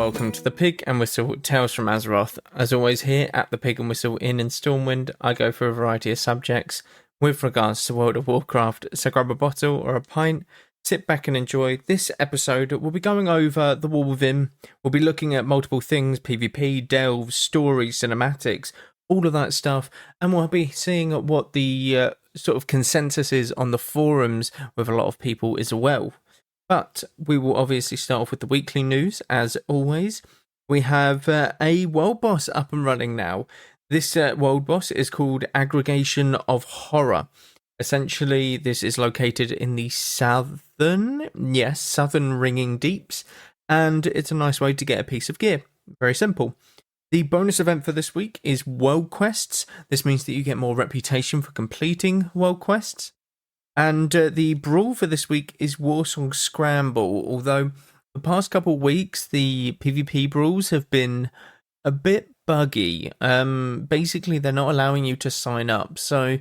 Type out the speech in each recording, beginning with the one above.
welcome to the Pig and Whistle Tales from Azeroth. As always, here at the Pig and Whistle Inn in Stormwind, I go for a variety of subjects with regards to World of Warcraft. So grab a bottle or a pint, sit back and enjoy. This episode, we'll be going over the War Within. We'll be looking at multiple things: PvP, delves, stories, cinematics, all of that stuff, and we'll be seeing what the sort of consensus is on the forums with a lot of people as well. But we will obviously start off with the weekly news, as always. We have a world boss up and running now. This world boss is called Aggregation of Horror. Essentially, this is located in the southern ringing deeps, and it's a nice way to get a piece of gear. Very simple. The bonus event for this week is World Quests. This means that you get more reputation for completing World Quests. And the brawl for this week is Warsong Scramble, although the past couple of weeks the PvP brawls have been a bit buggy. Basically, they're not allowing you to sign up, so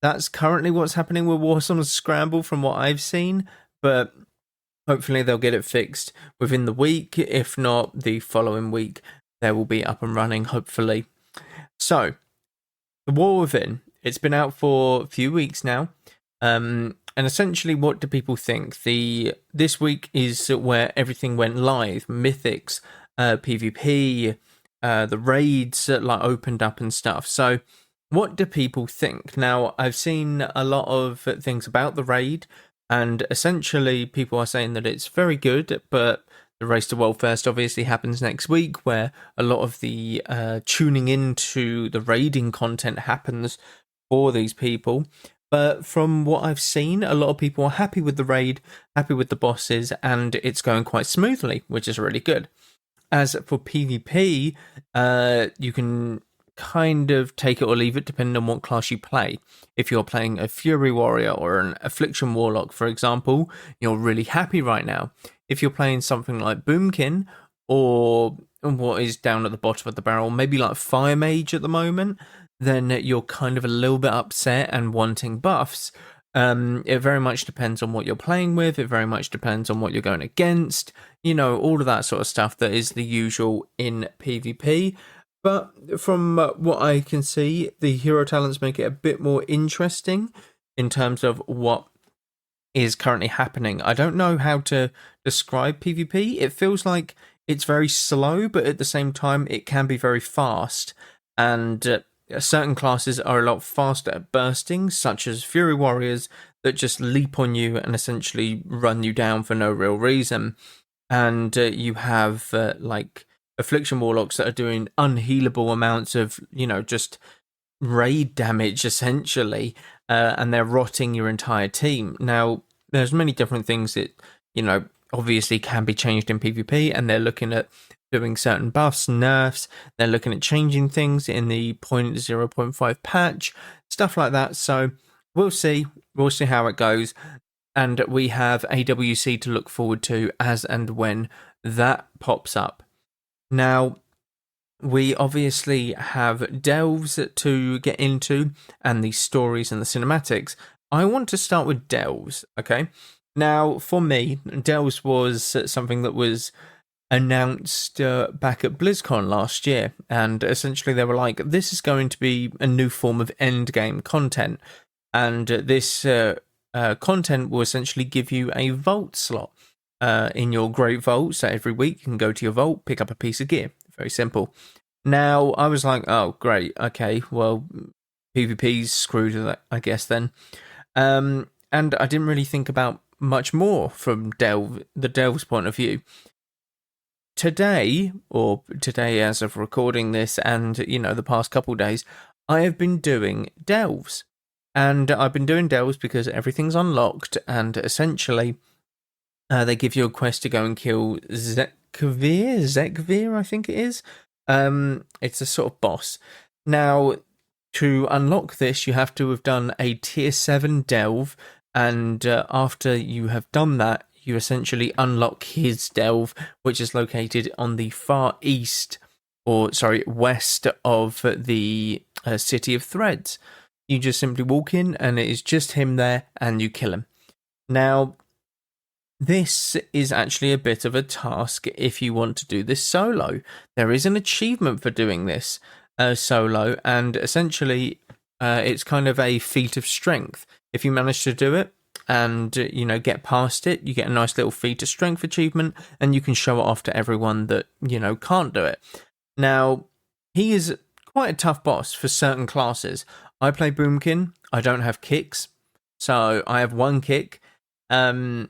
that's currently what's happening with Warsong Scramble from what I've seen, but hopefully they'll get it fixed within the week. If not, the following week they will be up and running, hopefully. So, the War Within, it's been out for a few weeks now. And essentially, what do people think? This week is where everything went live. Mythics, PvP, the raids opened up and stuff. So, what do people think? Now, I've seen a lot of things about the raid, and essentially, people are saying that it's very good, but the Race to World First obviously happens next week, where a lot of the tuning into the raiding content happens for these people. But from what I've seen, a lot of people are happy with the raid, happy with the bosses, and it's going quite smoothly, which is really good. As for PvP, you can kind of take it or leave it depending on what class you play. If you're playing a Fury Warrior or an Affliction Warlock, for example, you're really happy right now. If you're playing something like Boomkin, or what is down at the bottom of the barrel, maybe like Fire Mage at the moment, then you're kind of a little bit upset and wanting buffs. It very much depends on what you're playing with. It very much depends on what you're going against. You know, all of that sort of stuff that is the usual in PvP. But from what I can see, the hero talents make it a bit more interesting in terms of what is currently happening. I don't know how to describe PvP. It feels like it's very slow, but at the same time, it can be very fast. And certain classes are a lot faster at bursting, such as Fury Warriors that just leap on you and essentially run you down for no real reason. And you have Affliction Warlocks that are doing unhealable amounts of, just raid damage essentially, and they're rotting your entire team. Now, there's many different things that, obviously can be changed in PvP, and they're looking at doing certain buffs, nerfs. They're looking at changing things in the 0.5 patch, stuff like that. So we'll see how it goes, and we have AWC to look forward to as and when that pops up. Now, we obviously have delves to get into, and the stories and the cinematics. I want to start with delves, okay? Now, for me, delves was something that was announced back at BlizzCon last year, and essentially they were like, this is going to be a new form of endgame content, and this content will essentially give you a vault slot in your Great Vault. So every week you can go to your vault, pick up a piece of gear. Very simple. Now, I was like, oh, great, okay, well, PvP's screwed, I guess, then. And I didn't really think about much more from the delves point of view. Today as of recording this, and the past couple days, I have been doing delves, and I've been doing delves because everything's unlocked, and essentially they give you a quest to go and kill Zekvir, I think it is. It's a sort of boss. Now, to unlock this, you have to have done a tier 7 delve, and after you have done that, you essentially unlock his delve, which is located on the far west of the City of Threads. You just simply walk in, and it is just him there, and you kill him. Now, this is actually a bit of a task if you want to do this solo. There is an achievement for doing this solo, and essentially it's kind of a feat of strength. If you manage to do it and get past it, you get a nice little feat of strength achievement, and you can show it off to everyone that can't do it. Now, he is quite a tough boss for certain classes. I play Boomkin. I don't have kicks, so I have one kick. So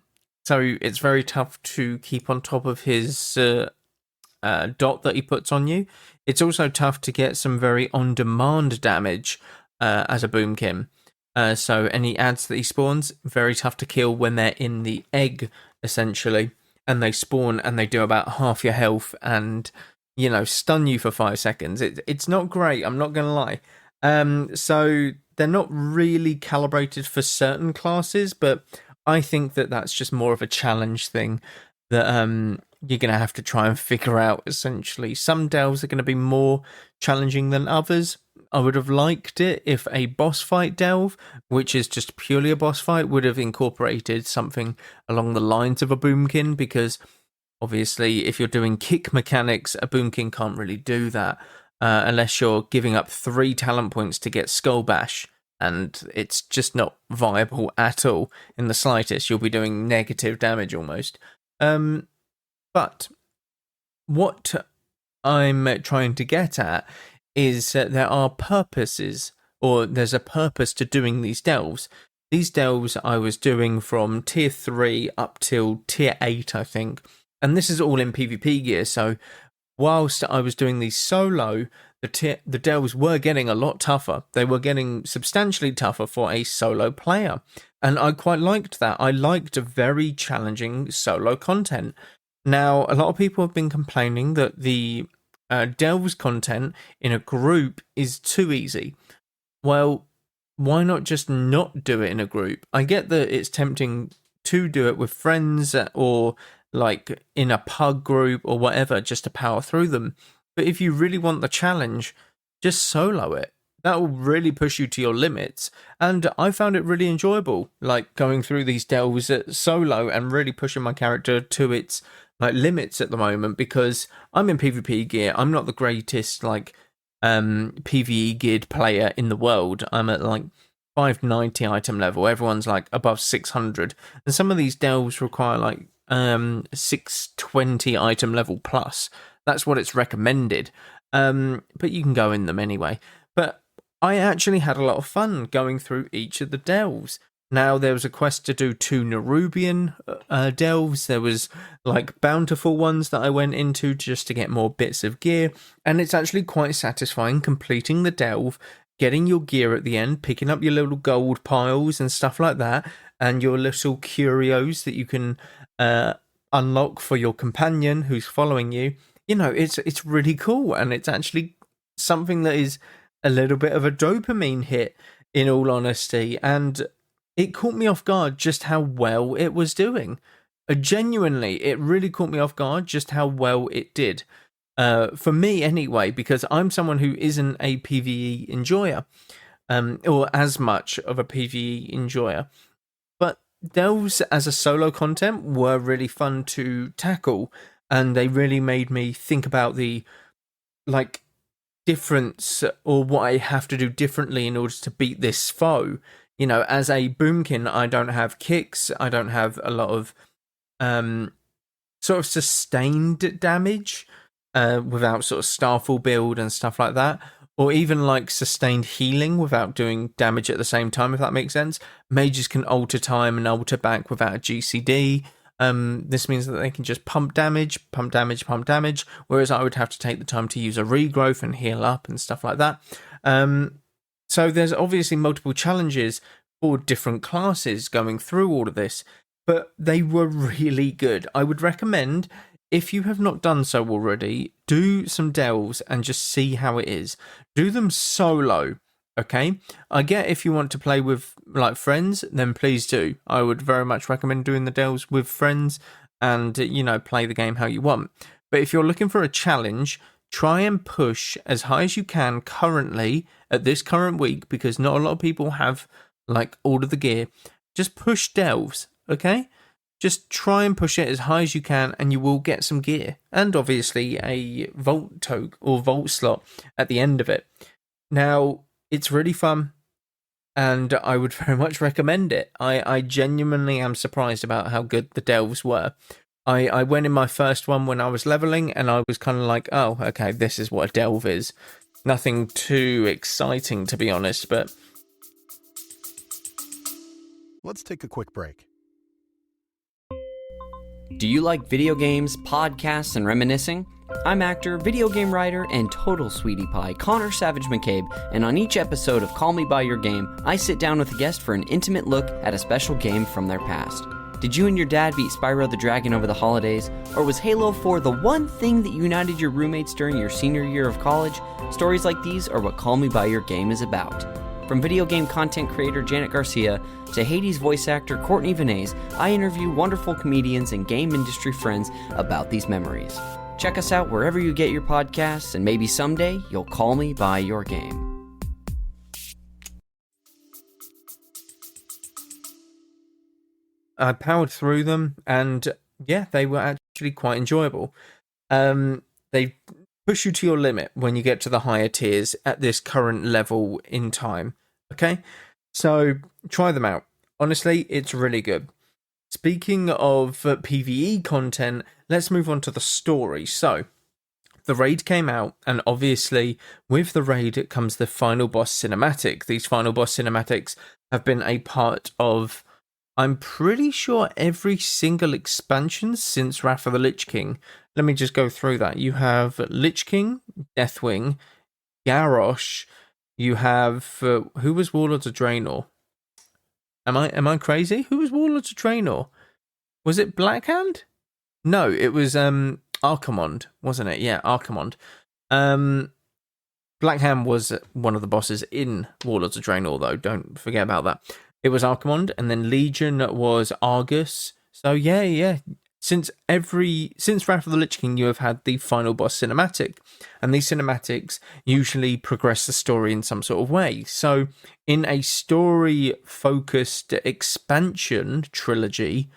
it's very tough to keep on top of his dot that he puts on you. It's also tough to get some very on-demand damage as a Boomkin. So any ads that he spawns, very tough to kill when they're in the egg, essentially. And they spawn and they do about half your health and, stun you for 5 seconds. It's not great, I'm not going to lie. So they're not really calibrated for certain classes, but I think that that's just more of a challenge thing that you're going to have to try and figure out, essentially. Some delves are going to be more challenging than others. I would have liked it if a boss fight delve, which is just purely a boss fight, would have incorporated something along the lines of a Boomkin, because obviously if you're doing kick mechanics, a Boomkin can't really do that unless you're giving up 3 talent points to get Skull Bash. And it's just not viable at all in the slightest. You'll be doing negative damage almost. But what I'm trying to get at is that there are purposes, or there's a purpose to doing these delves. These delves I was doing from tier 3 up till tier 8, I think. And this is all in PvP gear, so whilst I was doing these solo, the delves were getting a lot tougher. They were getting substantially tougher for a solo player. And I quite liked that. I liked very challenging solo content. Now, a lot of people have been complaining that the delves content in a group is too easy. Well, why not just not do it in a group? I get that it's tempting to do it with friends or like in a pug group or whatever, just to power through them. But if you really want the challenge, just solo it. That will really push you to your limits. And I found it really enjoyable, like going through these delves solo and really pushing my character to its limits at the moment, because I'm in PvP gear. I'm not the greatest PvE geared player in the world. I'm at 590 item level. Everyone's above 600. And some of these delves require 620 item level plus. That's what it's recommended. But you can go in them anyway. But I actually had a lot of fun going through each of the delves. Now, there was a quest to do 2 Nerubian delves. There was bountiful ones that I went into just to get more bits of gear. And it's actually quite satisfying completing the delve, getting your gear at the end, picking up your little gold piles and stuff like that, and your little curios that you can unlock for your companion who's following you. It's really cool, and it's actually something that is a little bit of a dopamine hit, in all honesty, and it caught me off guard just how well it was doing. Genuinely, it really caught me off guard just how well it did. For me anyway, because I'm someone who isn't a PvE enjoyer, or as much of a PvE enjoyer. But those as a solo content were really fun to tackle, and they really made me think about the difference, or what I have to do differently in order to beat this foe. As a Boomkin, I don't have kicks, I don't have a lot of sort of sustained damage without sort of Starfall build and stuff like that, or even sustained healing without doing damage at the same time, if that makes sense. Mages can alter time and alter back without a GCD. This means that they can just pump damage, whereas I would have to take the time to use a regrowth and heal up and stuff like that. So there's obviously multiple challenges for different classes going through all of this, but they were really good. I would recommend, if you have not done so already, do some delves and just see how it is. Do them solo, okay? I get if you want to play with friends, then please do. I would very much recommend doing the delves with friends and, play the game how you want. But if you're looking for a challenge, try and push as high as you can currently at this current week, because not a lot of people have all of the gear. Just push delves, okay? just try and push it as high as you can, and you will get some gear, and obviously a vault token or vault slot at the end of it. Now, it's really fun, and I would very much recommend it. I genuinely am surprised about how good the delves were. I went in my first one when I was leveling, and I was kind of like, oh, okay, this is what a delve is. Nothing too exciting, to be honest, but... Let's take a quick break. Do you like video games, podcasts, and reminiscing? I'm actor, video game writer, and total sweetie pie Connor Savage McCabe, and on each episode of Call Me By Your Game, I sit down with a guest for an intimate look at a special game from their past. Did you and your dad beat Spyro the Dragon over the holidays? Or was Halo 4 the one thing that united your roommates during your senior year of college? Stories like these are what Call Me By Your Game is about. From video game content creator Janet Garcia to Hades voice actor Courtney Vinay's, I interview wonderful comedians and game industry friends about these memories. Check us out wherever you get your podcasts, and maybe someday you'll call me by your game. I powered through them, and yeah, they were actually quite enjoyable. They push you to your limit when you get to the higher tiers at this current level in time. Okay, so try them out. Honestly, it's really good. Speaking of PvE content, let's move on to the story. So, the raid came out, and obviously, with the raid comes the final boss cinematic. These final boss cinematics have been a part of, I'm pretty sure, every single expansion since Wrath of the Lich King. Let me just go through that. You have Lich King, Deathwing, Garrosh. You have who was Warlords of Draenor? Am I crazy? Who was Warlords of Draenor? Was it Blackhand? No, it was Archimonde, wasn't it? Yeah, Archimonde. Blackhand was one of the bosses in Warlords of Draenor, though. Don't forget about that. It was Archimonde, and then Legion was Argus. So yeah. Since Wrath of the Lich King, you have had the final boss cinematic, and these cinematics usually progress the story in some sort of way. So, in a story-focused expansion trilogy,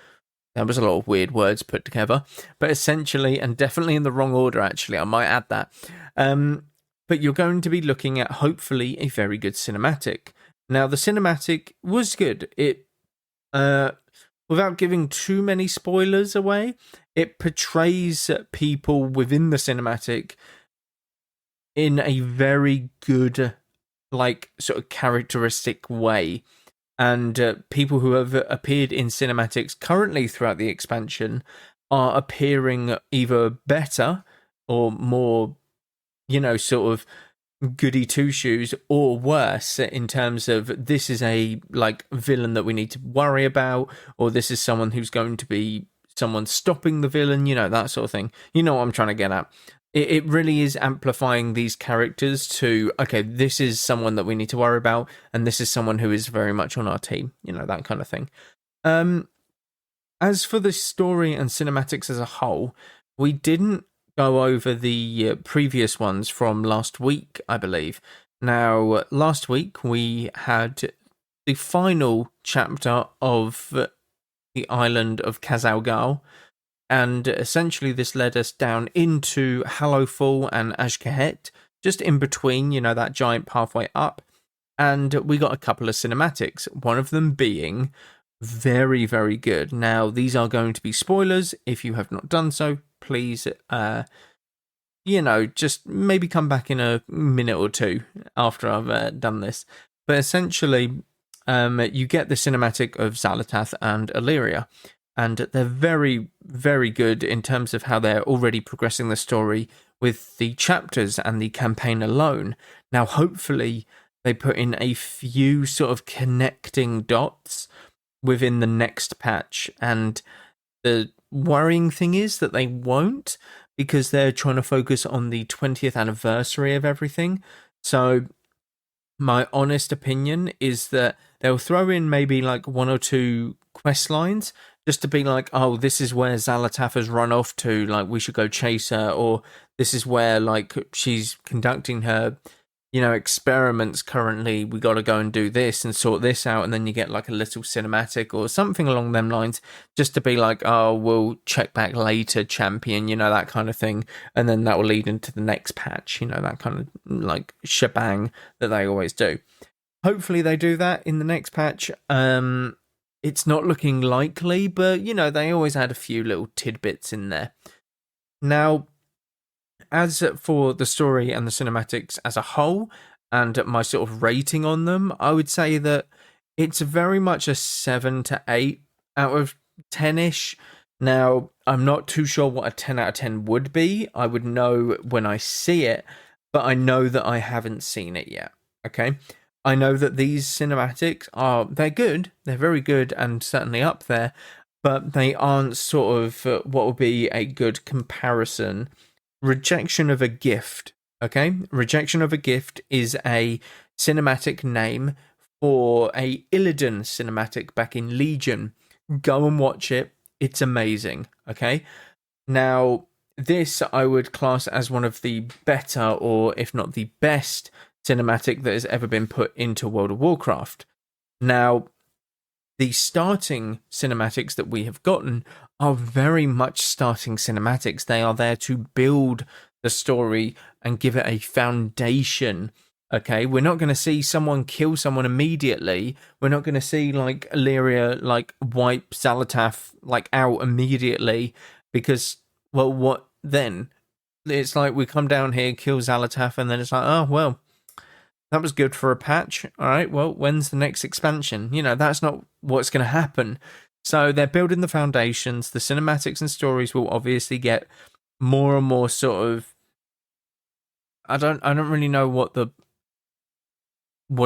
that was a lot of weird words put together, but essentially, and definitely in the wrong order, actually, I might add that. But you're going to be looking at hopefully a very good cinematic. Now, the cinematic was good. It without giving too many spoilers away, it portrays people within the cinematic in a very good, like, sort of characteristic way. And people who have appeared in cinematics currently throughout the expansion are appearing either better or more, sort of goody two-shoes, or worse, in terms of this is a villain that we need to worry about, or this is someone who's going to be someone stopping the villain, that sort of thing. You know what I'm trying to get at. It really is amplifying these characters to, okay, this is someone that we need to worry about, and this is someone who is very much on our team, that kind of thing. As for the story and cinematics as a whole, we didn't go over the previous ones from last week, I believe. Now, last week we had the final chapter of the Island of Kazalgal, and essentially this led us down into Hallowfall and Ashkahet, just in between, that giant pathway up, and we got a couple of cinematics, one of them being very, very good. Now, these are going to be spoilers. If you have not done so, please, just maybe come back in a minute or two after I've done this. But essentially, you get the cinematic of Zalatath and Alleria, and they're very, very good in terms of how they're already progressing the story with the chapters and the campaign alone. Now, hopefully, they put in a few sort of connecting dots within the next patch, and the worrying thing is that they won't, because they're trying to focus on the 20th anniversary of everything. So my honest opinion is that they'll throw in maybe one or two quest lines just to be like, oh, this is where Zalatath has run off to, we should go chase her, or this is where she's conducting her experiments currently, we got to go and do this and sort this out, and then you get like a little cinematic or something along them lines, just to be like, oh, we'll check back later, champion, that kind of thing, and then that will lead into the next patch, that kind of like shebang that they always do. Hopefully they do that in the next patch. It's not looking likely, but they always add a few little tidbits in there. Now, as for the story and the cinematics as a whole, and my sort of rating on them, I would say that it's very much a 7 to 8 out of 10-ish. Now, I'm not too sure what a 10 out of 10 would be. I would know when I see it, but I know that I haven't seen it yet, okay? I know that these cinematics they're good, they're very good and certainly up there, but they aren't sort of what would be a good comparison. Rejection of a Gift, okay? Rejection of a Gift is a cinematic name for a Illidan cinematic back in Legion. Go and watch it. It's amazing, okay? Now, this I would class as one of the better, or if not the best, cinematic that has ever been put into World of Warcraft. Now, the starting cinematics that we have gotten are very much starting cinematics. They are there to build the story and give it a foundation. Okay, we're not going to see someone kill someone immediately. We're not going to see like Alleria like wipe Zalatath like out immediately, because, well, what then? It's like we come down here, kill Zalatath, and then it's like, oh well, that was good for a patch. All right, well, when's the next expansion? That's not what's going to happen. So they're building the foundations. The cinematics and stories will obviously get more and more sort of, I don't really know what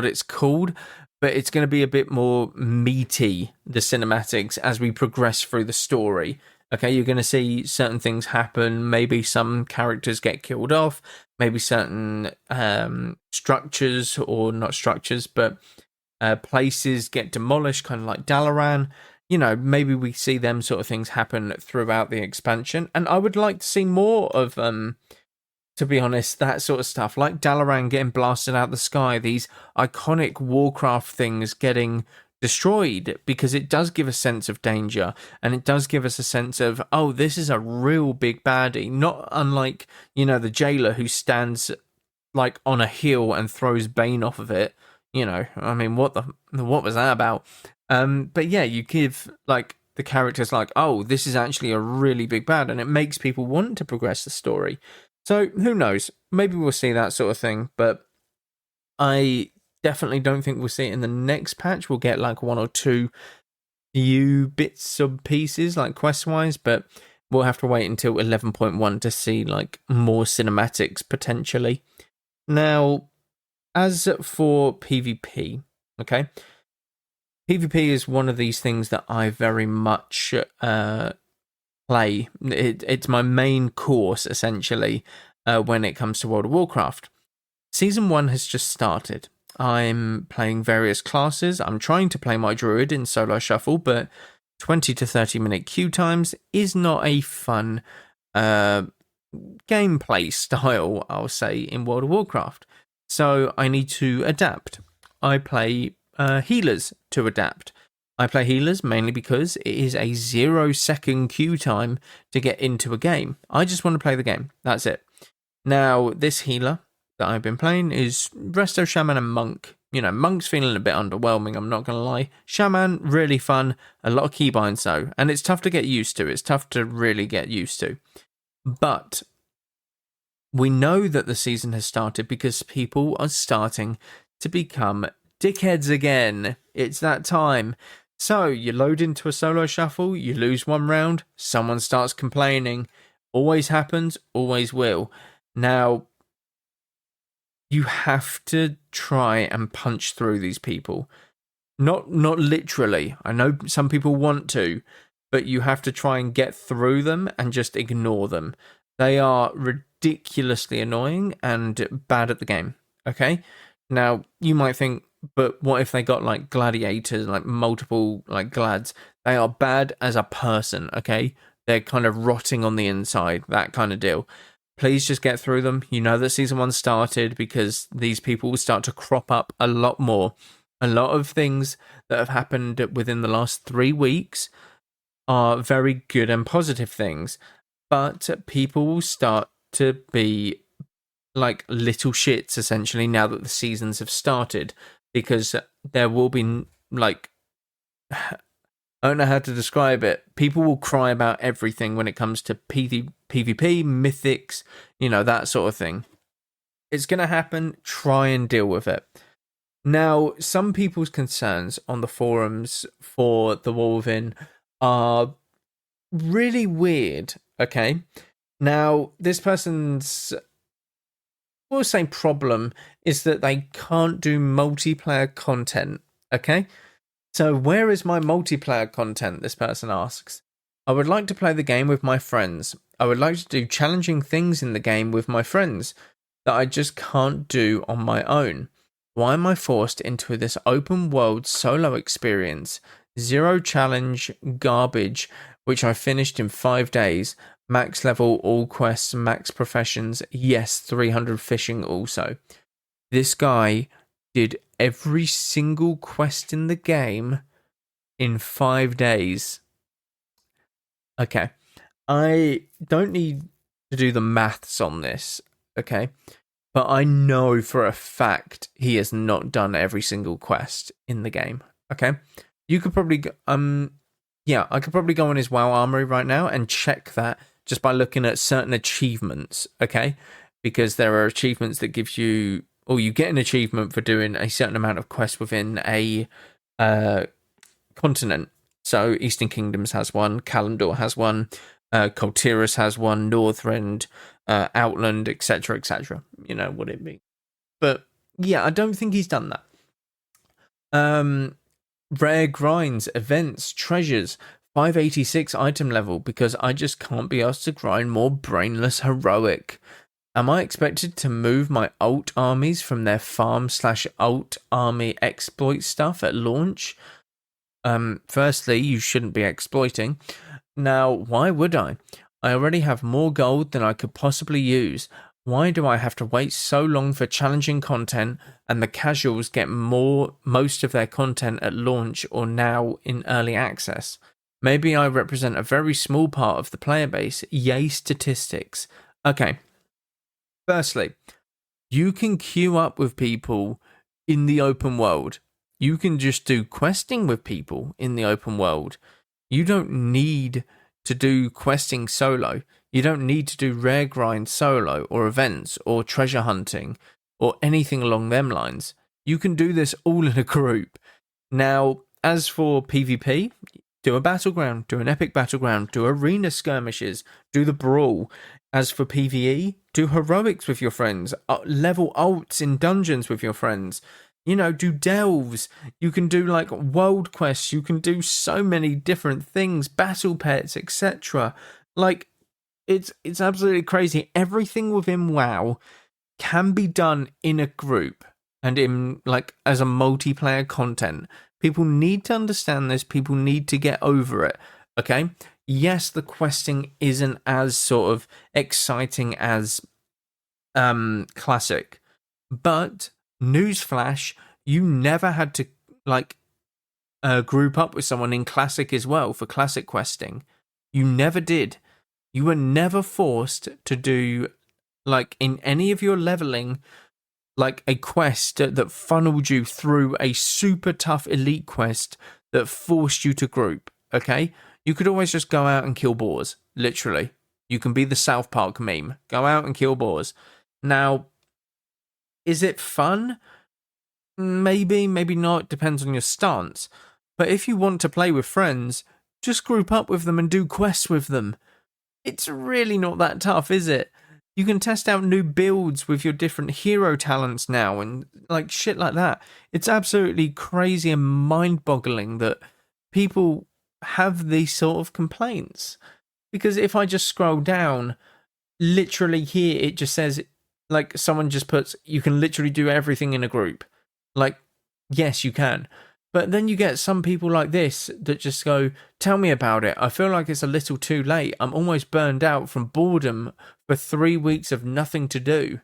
it's called, but it's going to be a bit more meaty, the cinematics, as we progress through the story. Okay, you're going to see certain things happen. Maybe some characters get killed off. Maybe certain structures, or not structures, but places get demolished, kind of like Dalaran. Maybe we see them sort of things happen throughout the expansion. And I would like to see more of, to be honest, that sort of stuff. Like Dalaran getting blasted out the sky. These iconic Warcraft things getting destroyed, because it does give a sense of danger, and it does give us a sense of, oh, this is a real big baddie, not unlike the jailer who stands like on a hill and throws Bane off of it. I mean, what was that about? But yeah, you give like the characters like, oh, this is actually a really big bad, and it makes people want to progress the story. So who knows, maybe we'll see that sort of thing, but I definitely don't think we'll see it in the next patch. We'll get like one or two few bits of pieces, like quest-wise, but we'll have to wait until 11.1 to see like more cinematics potentially. Now, as for PvP, okay, PvP is one of these things that I very much play. It's my main course, essentially, when it comes to World of Warcraft. Season 1 has just started. I'm playing various classes. I'm trying to play my druid in solo shuffle, but 20 to 30 minute queue times is not a fun gameplay style, I'll say, in World of Warcraft. So I need to adapt. I play healers to adapt. I play healers mainly because it is a 0-second queue time to get into a game. I just want to play the game. That's it. Now, this healer that I've been playing is Resto, Shaman, and Monk. Monk's feeling a bit underwhelming, I'm not going to lie. Shaman, really fun. A lot of keybinds, though. And it's tough to get used to. It's tough to really get used to. But we know that the season has started because people are starting to become dickheads again. It's that time. So you load into a solo shuffle, you lose one round, someone starts complaining. Always happens, always will. Now, you have to try and punch through these people. Not literally. I know some people want to, but you have to try and get through them and just ignore them. They are ridiculously annoying and bad at the game. Okay? Now, you might think, but what if they got like gladiators, like multiple like glads? They are bad as a person, okay? They're kind of rotting on the inside, that kind of deal. please just get through them. You know that season 1 started because these people will start to crop up a lot more. A lot of things that have happened within the last 3 weeks are very good and positive things, but people will start to be like little shits essentially now that the seasons have started, because there will be like, I don't know how to describe it. People will cry about everything when it comes to PvP, mythics, that sort of thing. It's going to happen. Try and deal with it. Now, some people's concerns on the forums for the War Within are really weird, okay? Now, this person's, we'll say, problem is that they can't do multiplayer content, okay? So where is my multiplayer content, this person asks. I would like to play the game with my friends. I would like to do challenging things in the game with my friends that I just can't do on my own. Why am I forced into this open world solo experience? 0 challenge garbage, which I finished in 5 days. Max level, all quests, max professions. Yes, 300 fishing also. This guy did every single quest in the game in 5 days. Okay. I don't need to do the maths on this, okay? But I know for a fact he has not done every single quest in the game, okay? You could probably, I could probably go on his WoW Armory right now and check that just by looking at certain achievements, okay? Because there are achievements that give you, or you get an achievement for doing a certain amount of quests within a continent. So Eastern Kingdoms has one, Kalimdor has one, Koltiris has one, Northrend, Outland, etc., etc. You know what it means. But yeah, I don't think he's done that. Rare grinds, events, treasures, 586 item level, because I just can't be asked to grind more brainless heroic. Am I expected to move my alt armies from their farm/alt army exploit stuff at launch? Firstly, you shouldn't be exploiting. Now, why would I? I already have more gold than I could possibly use. Why do I have to wait so long for challenging content, and the casuals get most of their content at launch or now in early access? Maybe I represent a very small part of the player base. Yay, statistics. Okay. Firstly, you can queue up with people in the open world. You can just do questing with people in the open world. You don't need to do questing solo. You don't need to do rare grind solo or events or treasure hunting or anything along them lines. You can do this all in a group. Now, as for PvP, do a battleground, do an epic battleground, do arena skirmishes, do the brawl. As for PvE, do heroics with your friends, level alts in dungeons with your friends. Do delves. You can do like world quests. You can do so many different things, battle pets, etc. Like, it's absolutely crazy. Everything within WoW can be done in a group and in like as a multiplayer content. People need to understand this. People need to get over it. Okay. Yes, the questing isn't as sort of exciting as Classic, but newsflash, you never had to group up with someone in Classic as well for Classic questing. You never did. You were never forced to do in any of your leveling a quest that funneled you through a super tough elite quest that forced you to group. Okay, you could always just go out and kill boars. Literally, you can be the South Park meme. Go out and kill boars. Now, is it fun? Maybe, maybe not. Depends on your stance. But if you want to play with friends, just group up with them and do quests with them. It's really not that tough, is it? You can test out new builds with your different hero talents now and shit like that. It's absolutely crazy and mind-boggling that people have these sort of complaints. Because if I just scroll down, literally here it just says, someone just puts, you can literally do everything in a group. Yes, you can. But then you get some people like this that just go, tell me about it. I feel like it's a little too late. I'm almost burned out from boredom for 3 weeks of nothing to do.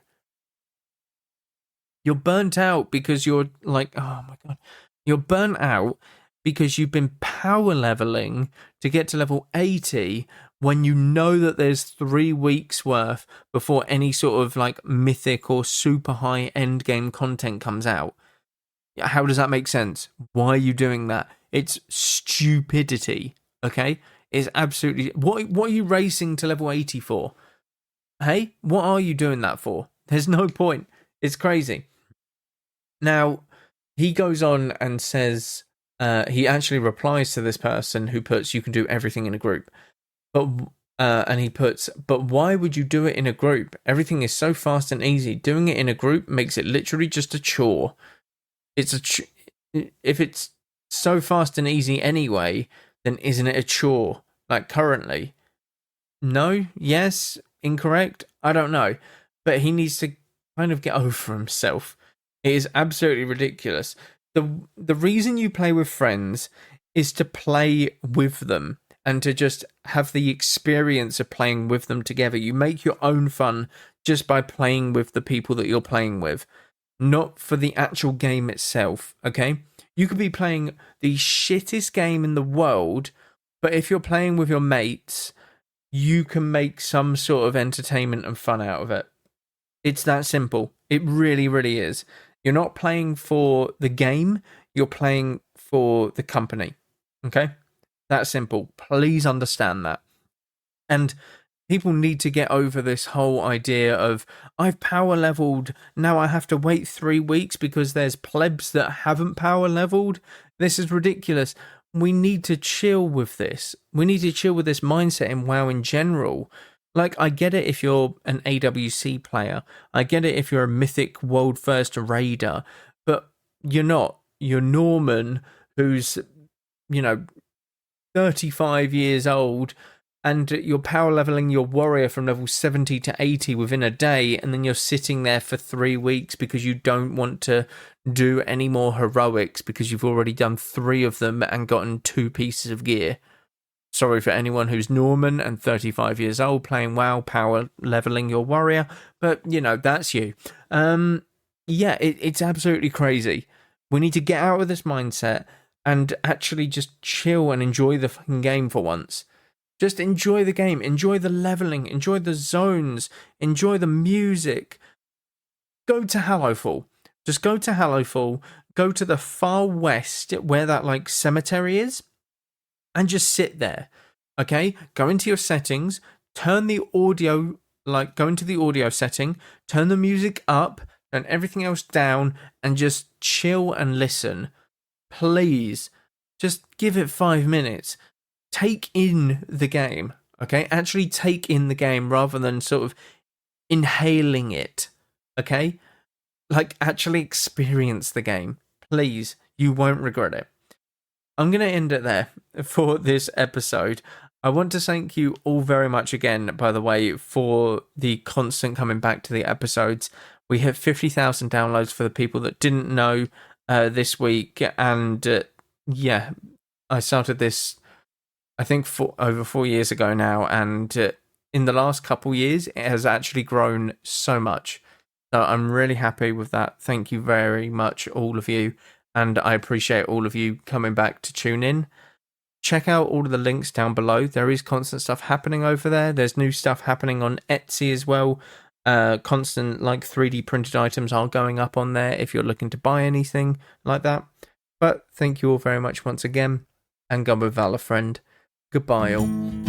You're burnt out because you're like, oh my God. You're burnt out because you've been power leveling to get to level 80 when you know that there's 3 weeks worth before any sort of like mythic or super high end game content comes out. How does that make sense? Why are you doing that? It's stupidity, okay? It's absolutely... What are you racing to level 80 for? Hey, what are you doing that for? There's no point. It's crazy. Now, he goes on and says... he actually replies to this person who puts, you can do everything in a group. And he puts, but why would you do it in a group? Everything is so fast and easy. Doing it in a group makes it literally just a chore. If it's so fast and easy anyway, then isn't it a chore? Like currently? No? Yes? Incorrect? I don't know. But he needs to kind of get over himself. It is absolutely ridiculous. The reason you play with friends is to play with them and to just have the experience of playing with them together. You make your own fun just by playing with the people that you're playing with. Not for the actual game itself, okay? You could be playing the shittest game in the world, but if you're playing with your mates, you can make some sort of entertainment and fun out of it. It's that simple. It really, really is. You're not playing for the game, you're playing for the company, okay? That simple. Please understand that. And people need to get over this whole idea of, I've power leveled, now I have to wait 3 weeks because there's plebs that haven't power leveled. This is ridiculous. We need to chill with this. We need to chill with this mindset in WoW in general. Like, I get it if you're an AWC player. I get it if you're a mythic world first raider. But you're not. You're Norman, who's, 35 years old, and you're power leveling your warrior from level 70 to 80 within a day, and then you're sitting there for 3 weeks because you don't want to do any more heroics because you've already done 3 of them and gotten 2 pieces of gear. Sorry for anyone who's Norman and 35 years old playing WoW, power leveling your warrior, but, that's you. It's absolutely crazy. We need to get out of this mindset and actually just chill and enjoy the fucking game for once. Just enjoy the game, enjoy the leveling, enjoy the zones, enjoy the music. Go to Hallowfall. Just go to Hallowfall, go to the far west where that cemetery is, and just sit there. Okay? Go into your settings, turn the audio, go into the audio setting, turn the music up, and everything else down, and just chill and listen. Please, just give it 5 minutes. Take in the game, okay? Actually take in the game rather than sort of inhaling it, okay? Actually experience the game. Please, you won't regret it. I'm going to end it there for this episode. I want to thank you all very much again, by the way, for the constant coming back to the episodes. We hit 50,000 downloads for the people that didn't know this week. And I started this, I think, over 4 years ago now. And in the last couple years, it has actually grown so much. So I'm really happy with that. Thank you very much, all of you. And I appreciate all of you coming back to tune in. Check out all of the links down below. There is constant stuff happening over there. There's new stuff happening on Etsy as well. Constant 3D printed items are going up on there if you're looking to buy anything like that. But thank you all very much once again. And go with Valor, friend. Goodbye all.